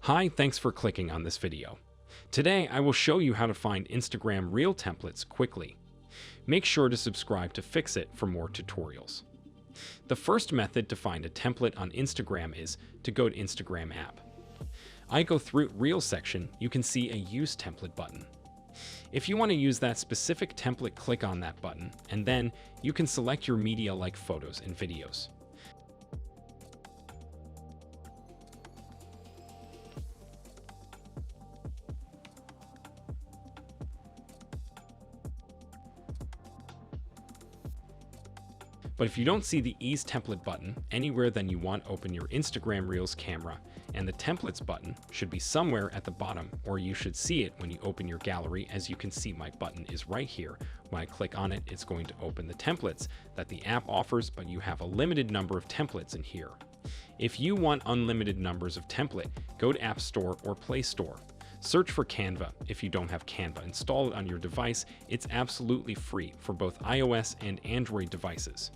Hi, thanks for clicking on this video. Today, I will show you how to find Instagram Reel templates quickly. Make sure to subscribe to Fix It for more tutorials. The first method to find a template on Instagram is to go to Instagram app. I go through Reels section, you can see a Use Template button. If you want to use that specific template, click on that button, and then you can select your media like photos and videos. But if you don't see the Ease Template button anywhere, then you want to open your Instagram Reels camera, and the Templates button should be somewhere at the bottom, or you should see it when you open your gallery. As you can see, my button is right here. When I click on it, it's going to open the templates that the app offers, but you have a limited number of templates in here. If you want unlimited numbers of template, go to App Store or Play Store. Search for Canva. If you don't have Canva installed on your device, it's absolutely free for both iOS and Android devices.